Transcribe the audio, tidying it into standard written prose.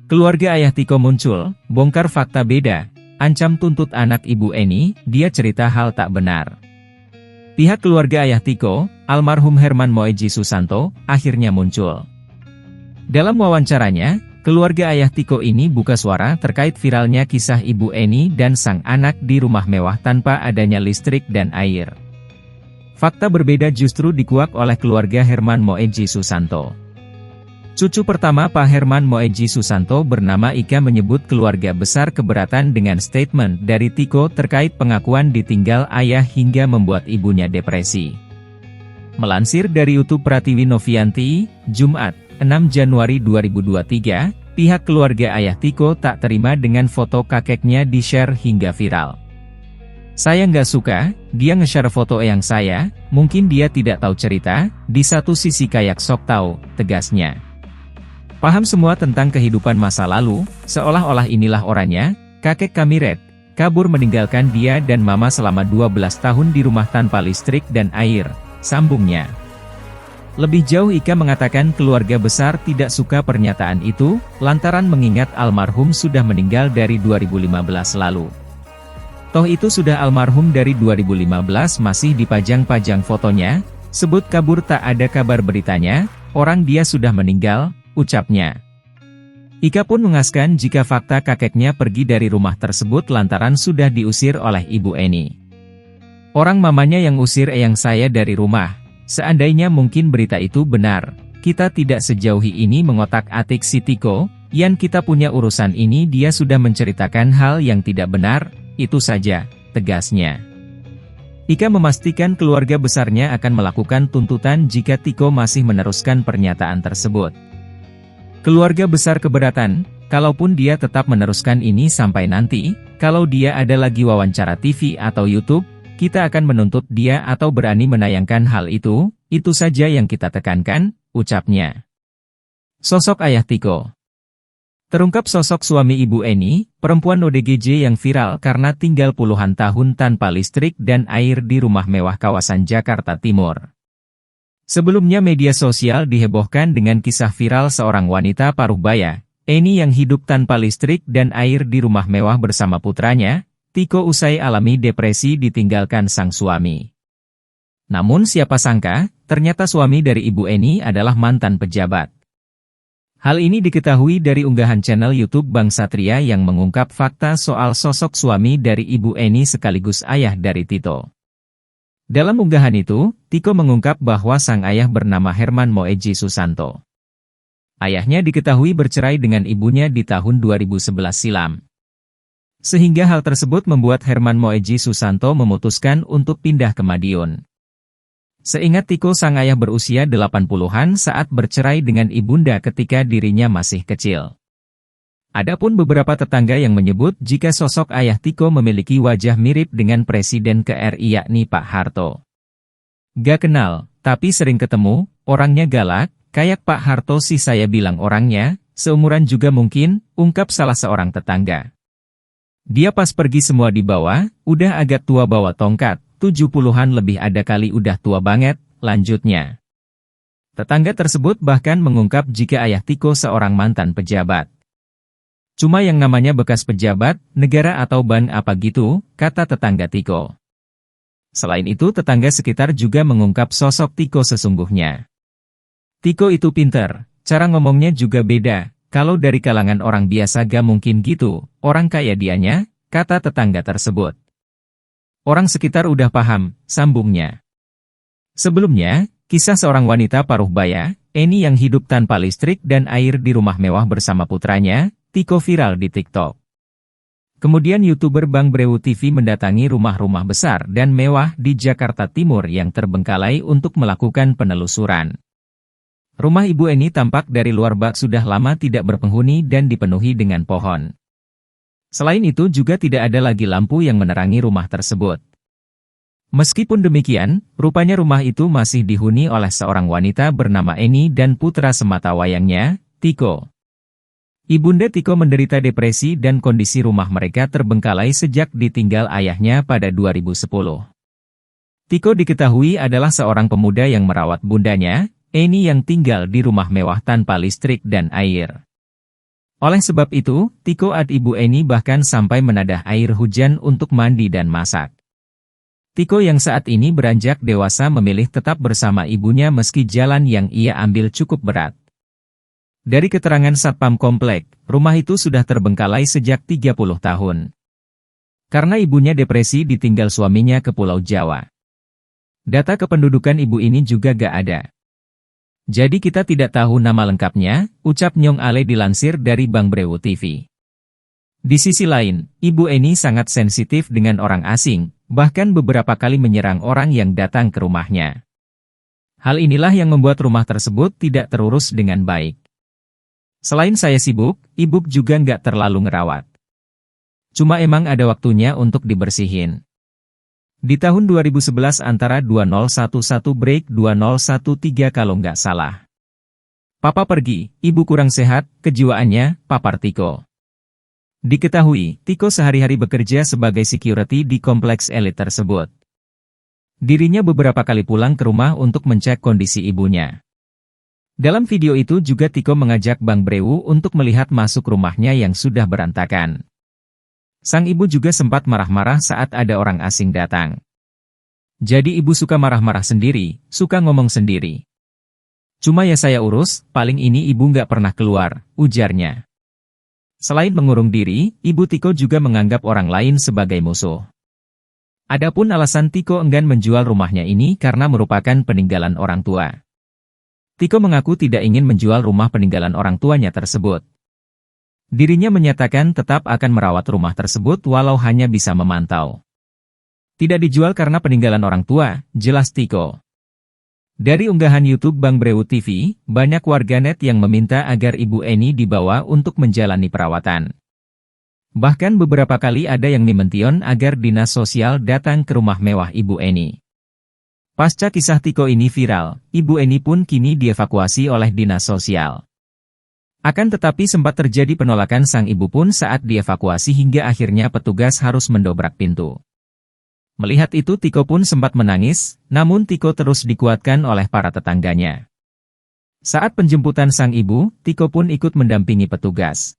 Keluarga ayah Tiko muncul, bongkar fakta beda, ancam tuntut anak Ibu Eni, dia cerita hal tak benar. Pihak keluarga ayah Tiko, almarhum Herman Moeji Susanto, akhirnya muncul. Dalam wawancaranya, keluarga ayah Tiko ini buka suara terkait viralnya kisah Ibu Eni dan sang anak di rumah mewah tanpa adanya listrik dan air. Fakta berbeda justru dikuak oleh keluarga Herman Moeji Susanto. Cucu pertama Pak Herman Moeji Susanto bernama Ika menyebut keluarga besar keberatan dengan statement dari Tiko terkait pengakuan ditinggal ayah hingga membuat ibunya depresi. Melansir dari YouTube Pratiwi Novianti, Jumat, 6 Januari 2023, pihak keluarga ayah Tiko tak terima dengan foto kakeknya di-share hingga viral. Saya nggak suka, dia nge-share foto eyang saya, mungkin dia tidak tahu cerita, di satu sisi kayak sok tahu, tegasnya. Paham semua tentang kehidupan masa lalu, seolah-olah inilah orangnya, kakek kami Red, kabur meninggalkan dia dan mama selama 12 tahun di rumah tanpa listrik dan air, sambungnya. Lebih jauh Ika mengatakan keluarga besar tidak suka pernyataan itu, lantaran mengingat almarhum sudah meninggal dari 2015 lalu. Toh itu sudah almarhum dari 2015 masih dipajang-pajang fotonya, sebut kabur tak ada kabar beritanya, orang dia sudah meninggal, ucapnya. Ika pun mengaskan jika fakta kakeknya pergi dari rumah tersebut lantaran sudah diusir oleh Ibu Eni. Orang mamanya yang usir eyang saya dari rumah, seandainya mungkin berita itu benar, kita tidak sejauhi ini mengotak-atik si Tiko, yang kita punya urusan ini dia sudah menceritakan hal yang tidak benar, itu saja, tegasnya. Ika memastikan keluarga besarnya akan melakukan tuntutan jika Tiko masih meneruskan pernyataan tersebut. Keluarga besar keberatan, kalaupun dia tetap meneruskan ini sampai nanti, kalau dia ada lagi wawancara TV atau YouTube, kita akan menuntut dia atau berani menayangkan hal itu saja yang kita tekankan, ucapnya. Sosok ayah Tiko. Terungkap sosok suami Ibu Eni, perempuan ODGJ yang viral karena tinggal puluhan tahun tanpa listrik dan air di rumah mewah kawasan Jakarta Timur. Sebelumnya media sosial dihebohkan dengan kisah viral seorang wanita paruh baya, Eni yang hidup tanpa listrik dan air di rumah mewah bersama putranya, Tiko usai alami depresi ditinggalkan sang suami. Namun siapa sangka, ternyata suami dari Ibu Eni adalah mantan pejabat. Hal ini diketahui dari unggahan channel YouTube Bang Satria yang mengungkap fakta soal sosok suami dari Ibu Eni sekaligus ayah dari Tito. Dalam unggahan itu, Tiko mengungkap bahwa sang ayah bernama Herman Moeji Susanto. Ayahnya diketahui bercerai dengan ibunya di tahun 2011 silam. Sehingga hal tersebut membuat Herman Moeji Susanto memutuskan untuk pindah ke Madiun. Seingat Tiko sang ayah berusia 80-an saat bercerai dengan ibunda ketika dirinya masih kecil. Adapun beberapa tetangga yang menyebut jika sosok ayah Tiko memiliki wajah mirip dengan Presiden KRI yakni Pak Harto. Gak kenal, tapi sering ketemu, orangnya galak, kayak Pak Harto sih saya bilang orangnya, seumuran juga mungkin, ungkap salah seorang tetangga. Dia pas pergi semua dibawa, udah agak tua bawa tongkat, 70-an lebih ada kali udah tua banget, lanjutnya. Tetangga tersebut bahkan mengungkap jika ayah Tiko seorang mantan pejabat. Cuma yang namanya bekas pejabat, negara atau ban apa gitu, kata tetangga Tiko. Selain itu tetangga sekitar juga mengungkap sosok Tiko sesungguhnya. Tiko itu pinter, cara ngomongnya juga beda, kalau dari kalangan orang biasa gak mungkin gitu, orang kaya dianya, kata tetangga tersebut. Orang sekitar udah paham, sambungnya. Sebelumnya, kisah seorang wanita paruh baya, Eni yang hidup tanpa listrik dan air di rumah mewah bersama putranya, Tiko viral di TikTok. Kemudian YouTuber Bang Brewu TV mendatangi rumah-rumah besar dan mewah di Jakarta Timur yang terbengkalai untuk melakukan penelusuran. Rumah Ibu Eni tampak dari luar bak sudah lama tidak berpenghuni dan dipenuhi dengan pohon. Selain itu juga tidak ada lagi lampu yang menerangi rumah tersebut. Meskipun demikian, rupanya rumah itu masih dihuni oleh seorang wanita bernama Eni dan putra sematawayangnya, Tiko. Ibunda Tiko menderita depresi dan kondisi rumah mereka terbengkalai sejak ditinggal ayahnya pada 2010. Tiko diketahui adalah seorang pemuda yang merawat bundanya, Eni yang tinggal di rumah mewah tanpa listrik dan air. Oleh sebab itu, Tiko dan Ibu Eni bahkan sampai menadah air hujan untuk mandi dan masak. Tiko yang saat ini beranjak dewasa memilih tetap bersama ibunya meski jalan yang ia ambil cukup berat. Dari keterangan Satpam Komplek, rumah itu sudah terbengkalai sejak 30 tahun. Karena ibunya depresi ditinggal suaminya ke Pulau Jawa. Data kependudukan ibu ini juga gak ada. Jadi kita tidak tahu nama lengkapnya, ucap Nyong Ale dilansir dari Bang Brewu TV. Di sisi lain, Ibu Eni sangat sensitif dengan orang asing, bahkan beberapa kali menyerang orang yang datang ke rumahnya. Hal inilah yang membuat rumah tersebut tidak terurus dengan baik. Selain saya sibuk, Ibu juga nggak terlalu ngerawat. Cuma emang ada waktunya untuk dibersihin. Di tahun 2011 antara 2011 break 2013 kalau nggak salah. Papa pergi, ibu kurang sehat, kejiwaannya, papar Tiko. Diketahui, Tiko sehari-hari bekerja sebagai security di kompleks elit tersebut. Dirinya beberapa kali pulang ke rumah untuk mencek kondisi ibunya. Dalam video itu juga Tiko mengajak Bang Brewu untuk melihat masuk rumahnya yang sudah berantakan. Sang ibu juga sempat marah-marah saat ada orang asing datang. Jadi ibu suka marah-marah sendiri, suka ngomong sendiri. Cuma ya saya urus, paling ini ibu nggak pernah keluar, ujarnya. Selain mengurung diri, Ibu Tiko juga menganggap orang lain sebagai musuh. Adapun alasan Tiko enggan menjual rumahnya ini karena merupakan peninggalan orang tua. Tiko mengaku tidak ingin menjual rumah peninggalan orang tuanya tersebut. Dirinya menyatakan tetap akan merawat rumah tersebut walau hanya bisa memantau. Tidak dijual karena peninggalan orang tua, jelas Tiko. Dari unggahan YouTube Bang Brewu TV, banyak warganet yang meminta agar Ibu Eni dibawa untuk menjalani perawatan. Bahkan beberapa kali ada yang memention agar dinas sosial datang ke rumah mewah Ibu Eni. Pasca kisah Tiko ini viral, Ibu Eni pun kini dievakuasi oleh dinas sosial. Akan tetapi sempat terjadi penolakan sang ibu pun saat dievakuasi hingga akhirnya petugas harus mendobrak pintu. Melihat itu Tiko pun sempat menangis, namun Tiko terus dikuatkan oleh para tetangganya. Saat penjemputan sang ibu, Tiko pun ikut mendampingi petugas.